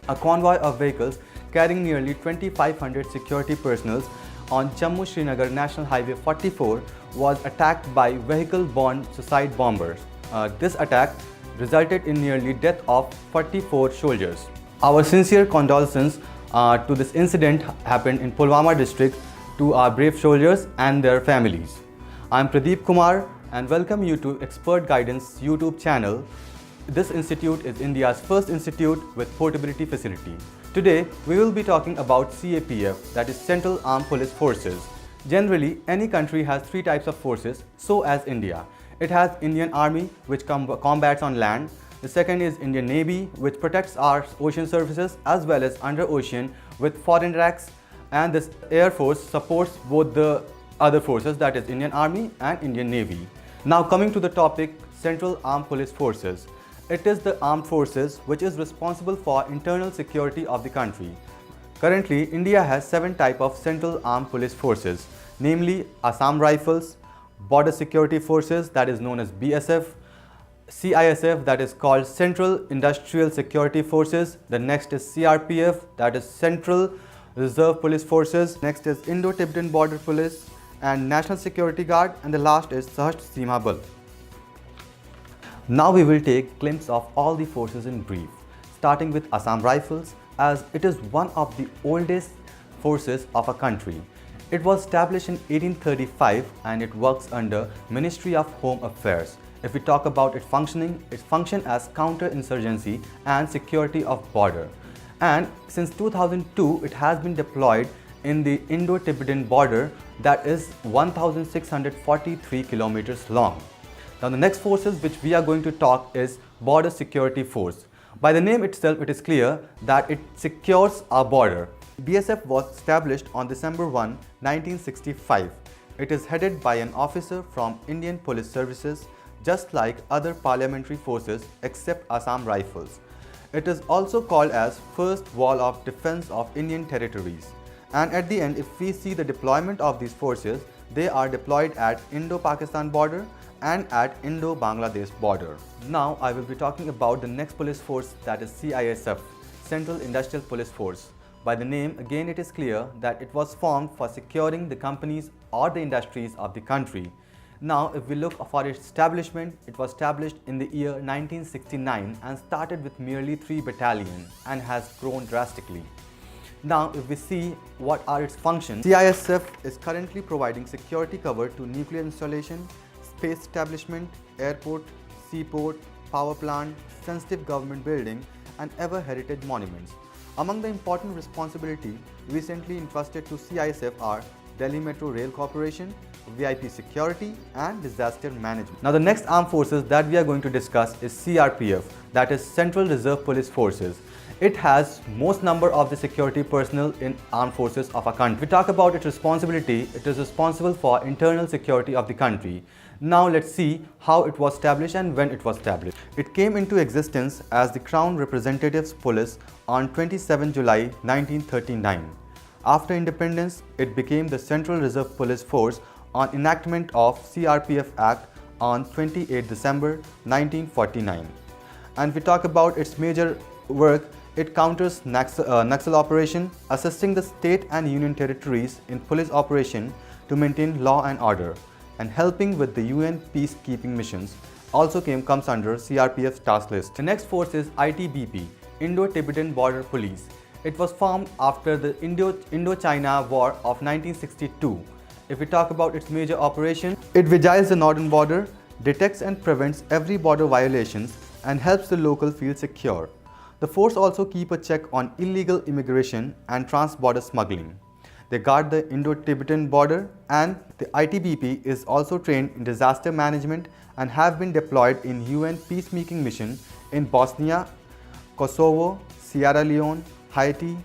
A convoy of vehicles carrying nearly 2,500 security personnel on Jammu-Srinagar National Highway 44 was attacked by vehicle-borne suicide bombers. This attack resulted in nearly death of 44 soldiers. Our sincere condolences to this incident happened in Pulwama district to our brave soldiers and their families. I am Pradeep Kumar and welcome you to Expert Guidance YouTube channel. This institute is India's first institute with portability facility. Today, we will be talking about CAPF, that is Central Armed Police Forces. Generally, any country has three types of forces, so as India. It has Indian Army, which combats on land. The second is Indian Navy, which protects our ocean surfaces as well as under ocean with foreign attacks. And this Air Force supports both the other forces, that is Indian Army and Indian Navy. Now coming to the topic, Central Armed Police Forces. It is the armed forces which is responsible for internal security of the country. Currently, India has 7 types of Central Armed Police Forces, namely Assam Rifles, Border Security Forces, that is known as BSF, CISF, that is called Central Industrial Security Forces. The next is CRPF, that is Central Reserve Police Forces. Next is Indo-Tibetan Border Police and National Security Guard, and the last is Sahastra Seema Bal. Now we will take a glimpse of all the forces in brief, starting with Assam Rifles, as it is one of the oldest forces of a country. It was established in 1835 and it works under Ministry of Home Affairs. If we talk about its functioning, it functions as counter-insurgency and security of border. And since 2002, it has been deployed in the Indo-Tibetan border that is 1,643 kilometers long. Now the next forces which we are going to talk is Border Security Force. By the name itself, it is clear that it secures our border. BSF was established on December 1, 1965. It is headed by an officer from Indian Police Services, just like other parliamentary forces except Assam Rifles. It is also called as First Wall of Defense of Indian Territories. And at the end, if we see the deployment of these forces, they are deployed at Indo-Pakistan border and at Indo-Bangladesh border. Now I will be talking about the next police force, that is CISF, Central Industrial Police Force. By the name, again it is clear that it was formed for securing the companies or the industries of the country. Now if we look for its establishment, it was established in the year 1969 and started with merely 3 battalions and has grown drastically. Now if we see what are its functions, CISF is currently providing security cover to nuclear installation, space establishment, airport, seaport, power plant, sensitive government building and ever heritage monuments. Among the important responsibilities recently entrusted to CISF are Delhi Metro Rail Corporation, VIP security and disaster management. Now the next armed forces that we are going to discuss is CRPF, that is Central Reserve Police Forces. It has most number of the security personnel in armed forces of a country. We talk about its responsibility, it is responsible for internal security of the country. Now let's see how it was established and when it was established. It came into existence as the Crown Representatives Police on 27 July 1939. After independence, it became the Central Reserve Police Force on enactment of CRPF Act on 28 December 1949. And if we talk about its major work, it counters Naxal operation, assisting the state and union territories in police operation to maintain law and order, and helping with the UN peacekeeping missions also comes under CRPF's task list. The next force is ITBP, Indo-Tibetan Border Police. It was formed after the Indo-China War of 1962. If we talk about its major operation, it vigiles the northern border, detects and prevents every border violations and helps the local feel secure. The force also keep a check on illegal immigration and trans-border smuggling. They guard the Indo-Tibetan border, and the ITBP is also trained in disaster management and have been deployed in UN peacemaking mission in Bosnia, Kosovo, Sierra Leone, Haiti,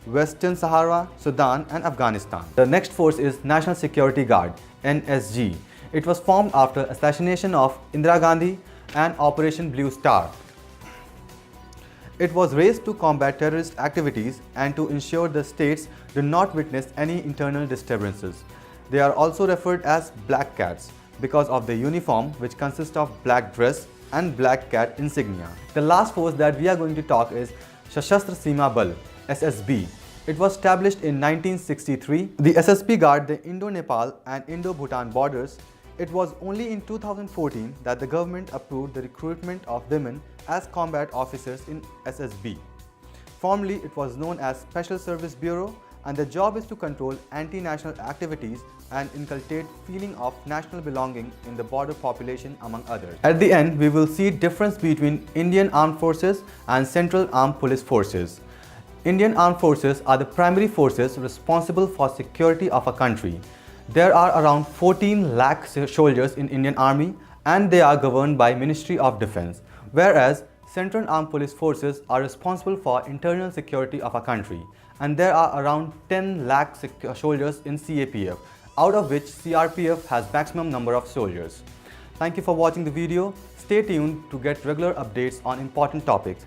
Western Sahara, Sudan and Afghanistan. The next force is National Security Guard, NSG. It was formed after assassination of Indira Gandhi and Operation Blue Star. It was raised to combat terrorist activities and to ensure the states do not witness any internal disturbances. They are also referred as Black Cats because of their uniform, which consists of black dress and black cat insignia. The last force that we are going to talk is Sashastra Seema Bal (SSB). It was established in 1963. The SSB guard the Indo-Nepal and Indo-Bhutan borders. It was only in 2014 that the government approved the recruitment of women as combat officers in SSB. Formerly, it was known as Special Service Bureau, and the job is to control anti-national activities and inculcate feeling of national belonging in the border population, among others. At the end, we will see difference between Indian Armed Forces and Central Armed Police Forces. Indian Armed Forces are the primary forces responsible for security of a country. There are around 14 lakh soldiers in Indian Army, and they are governed by Ministry of Defence, whereas Central Armed Police Forces are responsible for internal security of a country, and there are around 10 lakh soldiers in CAPF, out of which CRPF has maximum number of soldiers. Thank you for watching the video. Stay tuned to get regular updates on important topics.